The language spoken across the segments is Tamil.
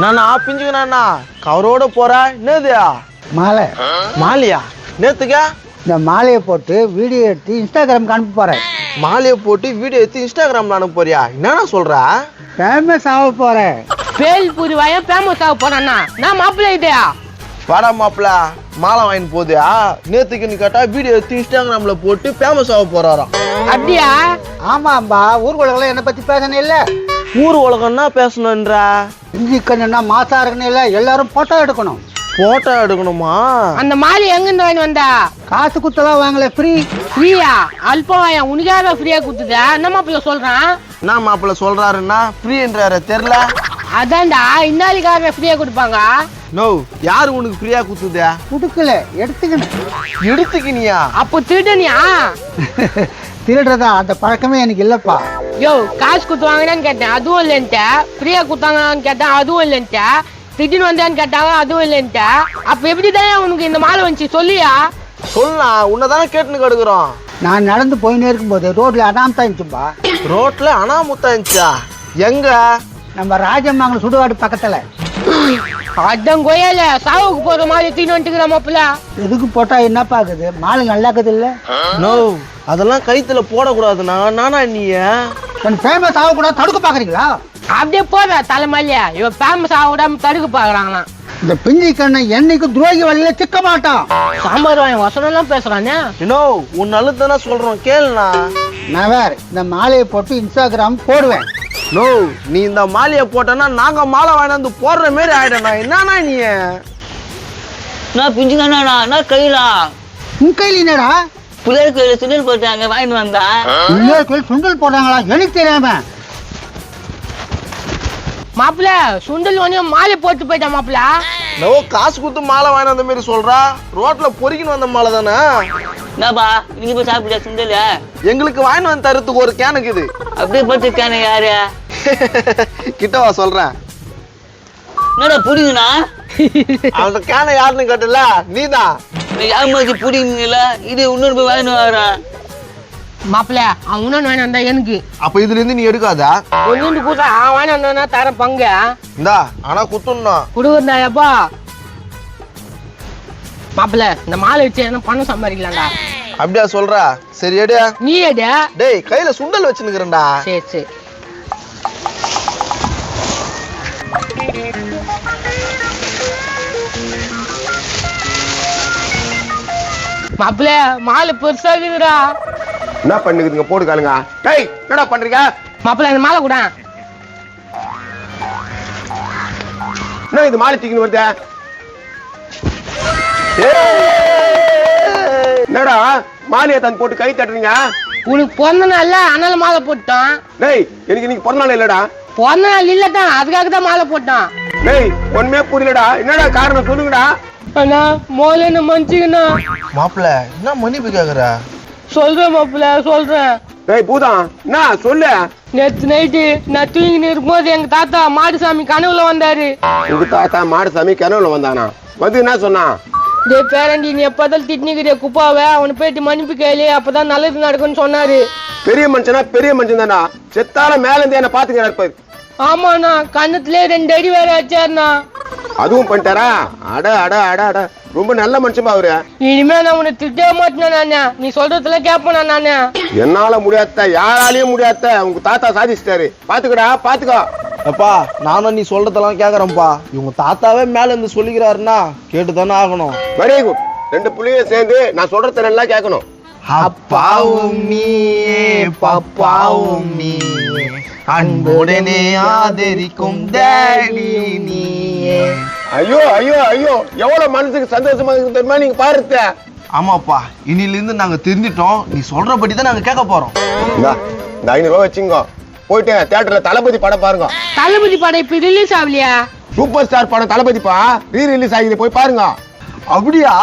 நானா பிஞ்சுக்கண்ணா கவரோட போறா என்னதுயா? மாலை. மாலையா? நேத்துக்கா இந்த மாலையை போட்டு வீடியோ எடுத்து இன்ஸ்டாகிராமுக்கு அனுப்ப போறேன். மாலையை போட்டு வீடியோ எடுத்து இன்ஸ்டாகிராம்ல அனுப்ப போறியா? என்னன்னா சொல்ற? ஃபேமஸ் ஆக போறேன். பேல் பூரி வாயா ஃபேமஸ் ஆக போறானா? நான் மாப்பிள்ளை இதயா வாடா மாப்பிள்ள மாலை வாங்கிட்டு போதியா? நேத்துக்குன்னு கேட்டா வீடியோ எடுத்து இன்ஸ்டாகிராம்ல போட்டு ஃபேமஸ் ஆக போறாராம். அப்படியா? ஆமாம்பா, ஊர்வலங்கள்லாம் என்னை பத்தி பேசணும் இல்ல. ஊர் உலகம்னா பேசணுன்றா? இஞ்சி கண்ணுன்னா மாசா இருக்கணும் இல்ல, எல்லாரும் போட்டோ எடுக்கணும். போட்டோ எடுக்கணுமா? அந்த மாலை எங்க இருந்து வாங்கி வந்தா? காசு குத்தலாம் வாங்கல, ஃப்ரீ. ஃப்ரீயா? அல்பவாயா உனக்காக ஃப்ரீயா கொடுத்துதா? என்ன மாப்பிள்ள சொல்றான்? என்ன மாப்பிள்ள சொல்றாருன்னா ஃப்ரீன்றாரு தெரியல. அதான்டா இன்னாலிக்காரன் ஃப்ரீயா கொடுப்பாங்க. நோ, யாரு உனக்கு ஃப்ரீயா குத்துதா? குடுக்கல, எடுத்துக்கணும். எடுத்துக்கினியா? அப்போ திருடனியா? திருடுறதா அந்த பழக்கமே எனக்கு இல்லப்பா. யோ, காசு கொடுத்து வாங்கினான்னு கேட்டேன், அதுவும் இல்லைன்ட்ட. ஃப்ரீயா கொடுத்தாங்கன்னு கேட்டேன், அதுவும் இல்லைன்ட்ட. திடீர்னு வந்தான்னு கேட்டாங்க, அதுவும் இல்லைன்ட்ட. அப்ப எப்படிதான் உனக்கு இந்த மாலை வந்துச்சு சொல்லியா? சொல்லலாம், உன்னதானே கேட்டுன்னு கிடக்குறோம். நான் நடந்து போயினே இருக்கும்போது ரோட்ல அனாமத்தா இருந்துச்சுப்பா. ரோட்ல அனாமுத்தா இருந்துச்சா? எங்க? நம்ம ராஜமாங்கல சுடுகாடு பக்கத்துல. அதான் கோயில சாவுக்கு போற மாதிரி தீனு வந்துட்டுக்கிற மாப்பிள்ள. எதுக்கு போட்டா என்ன பாக்குது? மாலை நல்லா இருக்குது இல்ல? நோ, அதெல்லாம் கைத்துல போடக்கூடாதுண்ணா. நானா நீ ஃபேமஸ் ஆகக்கூடாது தடுக்க பாக்குறீங்களா? அப்படியே போற தலைமையில இவ ஃபேமஸ் ஆக விடாம தடுக்க பாக்குறாங்களாம். இந்த பிஞ்சி கண்ணை என்னைக்கு துரோகி வழியில சிக்க மாட்டான். சாம்பார் வாங்கி வசனம் எல்லாம் பேசுறானே. இன்னோ உன் நல்லதானே சொல்றோம் கேளுண்ணா. நான் வேற இந்த மாலையை போட்டு இன்ஸ்டாகிராம் போடுவேன். நோ, நீ இந்த மாலையை போட்டனா நாங்க மாலை வாங்கிட்டு போடுற மாதிரி ஆயிடனா. என்னன்னா நீ நான் பிஞ்சுக்கண்ணா நான் கையிலா உன் கையில என்னடா? பிள்ளைகள் கையில சுண்டல் போட்டாங்க வாங்கிட்டு வந்தா. இன்னொரு கோயில் சுண்டல் போடுறாங்களா? எனக்கு தெரியாம. மாப்பிள்ள சுண்டல் வந்து மாலை போட்டு போயிட்டான் மாப்பிள்ள. நோ, காசு கொடுத்து மாலை வாங்கிட்டு வந்த மாதிரி சொல்றா. ரோட்ல பொறிக்கின்னு வந்த மாலை தானே. என்னப்பா நீங்க போய் சாப்பிட்டியா சுண்டல்? எங்களுக்கு வாங்கிட்டு வந்து தரத்துக்கு ஒரு கேன் இருக்குது. அப்படியே போட்டுருக்கானே யாரு? கிட்டவா சொல்றேன். என்னடா புடிங்கண்ணா? அந்த கேனை யாருன்னு கேட்டல நீதான். யாருக்கு புடிங்கல? இது இன்னொரு போய் வாங்கிட்டு வரேன். மாப்பிள்ள அவன் இன்னொன்னு வாங்கி வந்தா எனக்கு. அப்ப இதுல இருந்து நீ எடுக்காதா? ஒன்னு கூட்டா அவன் வாங்கி வந்தானா தர பங்கு. இந்தா ஆனா குத்துணும். குடுக்குறாப்பா. மாப்பிள்ள இந்த மாலை வச்சு என்ன பணம் சம்பாதிக்கலாம்டா. அப்படியா சொல்ற? சரி எடு. நீ எடு. டேய் கையில சுண்டல் வச்சுன்னுக்குறேன்டா. சரி சரி. மாப்பிள்ள மாலை பெருசா இருக்குதுடா. என்ன பண்ணுங்க போடு காலுங்க. டேய் என்னடா பண்றீங்க? மாப்பிள்ள இந்த மாலை கூட. என்ன இது மாலை தூக்கின்னு வருது? என்னடா மாலையை தான் போட்டு கை தட்டுறீங்க? உனக்கு பிறந்த நாள்ல அதனால மாலை போட்டோம். டேய் எனக்கு இன்னைக்கு பிறந்த நாள் இல்லடா. பிறந்த நாள் இல்லதான் அதுக்காக தான் மாலை போட்டோம். டேய் ஒண்ணுமே புரியலடா. என்னடா காரணம் சொல்லுங்கடா. அண்ணா மோல என்ன மன்னிச்சுக்கண்ணா. மாப்பிள்ள என்ன மன்னிப்பு கேக்குற? சொல்றேன் மாப்பிள்ள சொல்றேன். டேய் பூதம் என்ன சொல்லு. நேத்து நைட்டு நான் தூங்கின்னு இருக்கும்போது எங்க தாத்தா மாடுசாமி கனவுல வந்தாரு. உங்க தாத்தா மாடுசாமி கனவுல வந்தானா? வந்து என்ன சொன்னா? டேய் பேரண்டி நீ எப்பதான் திட்டினுக்கிறிய குப்பாவை அவனை போயிட்டு மன்னிப்பு கேளு அப்பதான் நல்லது நடக்கும்னு சொன்னாரு. பெரிய மனுஷனா பெரிய மனுஷன் தானா? செத்தால மேல இருந்து என்ன பாத்துக்கிறாரு. ஆமாண்ணா கண்ணத்துல 2 அடி வேற வச்சாருண்ணா. அதுவும் பண்ணிட்டாரா? அட அட அட அட ரொம்ப நல்ல மனுஷமா அவரு. இனிமே நான் உன்னை திட்டவே மாட்டேன் நானு. நீ சொல்றதுல கேப்பனா நானு. என்னால முடியாத யாராலையும் முடியாத உங்க தாத்தா சாதிச்சிட்டாரு. பாத்துக்கடா பாத்துக்கோ. அப்பா நானும் நீ சொல்றதெல்லாம் கேக்குறேன்ப்பா. இவங்க தாத்தாவே மேல இருந்து சொல்லிக்கிறாருன்னா கேட்டுதானே ஆகணும். Very good. 2 புள்ளையும் சேர்ந்து நான் சொல்றத நல்லா கேட்கணும். அப்பாவும் நீயே பப்பாவும் நீயே அன்புடனே ஆதரிக்கும் டேடி நீயே. ஐயோ ஐயோ ஐயோ எவ்வளவு மனசுக்கு சந்தோஷமா இருக்கு தெரியுமா நீங்க பாருங்க. ஆமாப்பா இனில இருந்து நாங்க தெரிஞ்சிட்டோம். நீ சொல்றபடி தான் நாங்க கேட்க போறோம். இந்த 500 ரூபாய் வச்சுங்க. போயிட்டு தியேட்டர்ல தளபதி படம் பாருங்க. தளபதி படம் இப்ப ரிலீஸ் ஆகலையா? சூப்பர் ஸ்டார் படம் தளபதிப்பா ரீ ரிலீஸ் ஆகிது போய் பாருங்க. அப்படியா?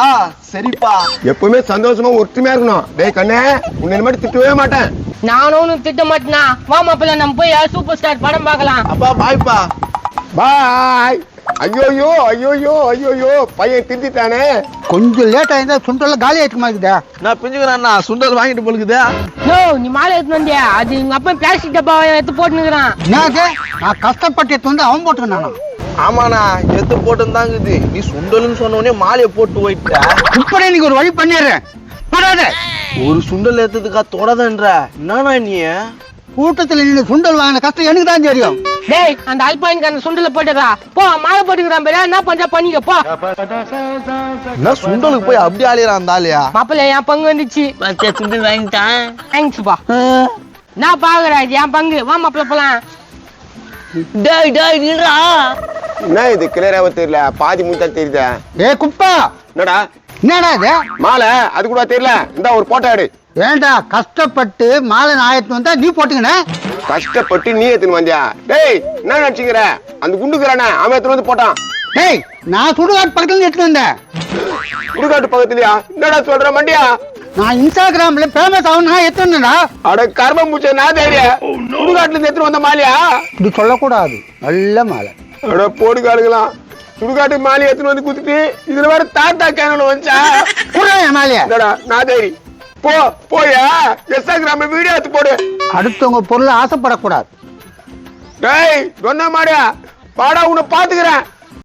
சரிப்பா. எப்பவுமே சந்தோஷமா ஒற்றுமையா இருக்கணும். டேய் கண்ணே உன்னை மட்டும் திட்டவே மாட்டேன். நானும் திட்ட மாட்டேனா. வா மாப்பிள்ள நம்ம போய் சூப்பர் ஸ்டார் படம் பார்க்கலாம். அப்பா பாய்ப்பா. பாய். ஐயோயோ ஐயோயோ ஐயோயோ பையன் திட்டானே. கொஞ்சம் லேட் ஆயிருந்தா சுண்டல் காலி ஆயிட்டு மாக்குதா? நான் பிஞ்சுக்கிறேன்னா சுண்டல் வாங்கிட்டு போலுக்குதா? நோ நீ மாலை எடுத்து வந்தியா? அது எங்க அப்பா பிளாஸ்டிக் டப்பா எடுத்து போட்டுனுக்குறான். என்னது? நான் கஷ்டப்பட்டு எடுத்து வந்து அவன் போட்டுக்கினானா? ஆமாண்ணா எத்து போட்டுதாங்குது. நீ சுண்டல்னு சொன்ன உடனே மாலையை போட்டு போயிட்ட. இப்படி நீங்க ஒரு வழி பண்ணிடுறேன். தொடாத. ஒரு சுண்டல் ஏத்ததுக்கா தொடதன்ற என்னண்ணா நீ? கூட்டத்துல நின்று சுண்டல் வாங்கின கஷ்டம் எனக்கு தான் தெரியும். டேய் அந்த அல்பாயின்க்கு அந்த சுண்டல போட்டுடா. போ மாலை போட்டுக்கிறான் பேர என்ன பண்ற பண்ணிக்க போ. என்ன சுண்டலுக்கு போய் அப்படி ஆளிறான் அந்த ஆளியா? மாப்பிள்ள என் பங்கு வந்துச்சு. பச்சை சுண்டல் வாங்கிட்டான். தேங்க்ஸ்ப்பா. நான் பாக்குறேன் என் பங்கு. வா மாப்பிள்ள போலாம். டேய் டேய் நின்றா. என்ன இது கிளியராக தெரியல, பாதி மூத்தா தெரியுதா? ஏ குப்பா, என்னடா என்னடா இது மாலை? அது கூட தெரியல. இந்த ஒரு போட்டோ எடு. ஏண்டா கஷ்டப்பட்டு மாலை ஆயிரத்து வந்தா நீ போட்டுங்கண்ணே. கஷ்டப்பட்டு நீ எடுத்துன்னு வந்தியா? டேய் என்ன நினைச்சுக்கிற? அந்த குண்டுக்குறானே அவன் எடுத்துன்னு வந்து போட்டான். டேய் நான் சுடுகாட்டு பக்கத்துல எடுத்துட்டு வந்தேன். சுடுகாட்டு பக்கத்துலயா? என்னடா சொல்ற மண்டியா? நான் இன்ஸ்டாகிராம்ல ஃபேமஸ் ஆகணும் எடுத்துட்டு வந்தேன்டா. அட கர்ம மூச்ச நான் தெரிய சுடுகாட்டுல இருந்து எடுத்துன்னு வந்த மாலையா? இப்படி சொல்லக்கூடாது. நல்ல மாலை. அட போடு காடுகளாம். சுடுகாட்டு மாலை எடுத்துன்னு வந்து குடுத்துட்டு இதுல வேற தாத்தா கேனல வந்துச்சா? கூட மாலையா? என்னடா நான் தேடி போ போயா இன்ஸ்டாகிராம்ல வீடியோ எடுத்து போடு. அடுத்தவங்க பொருளை ஆசைப்படக்கூடாது. டேய் சொன்ன மாடியா வாடா உன்னை பாத்துக்கிறேன்.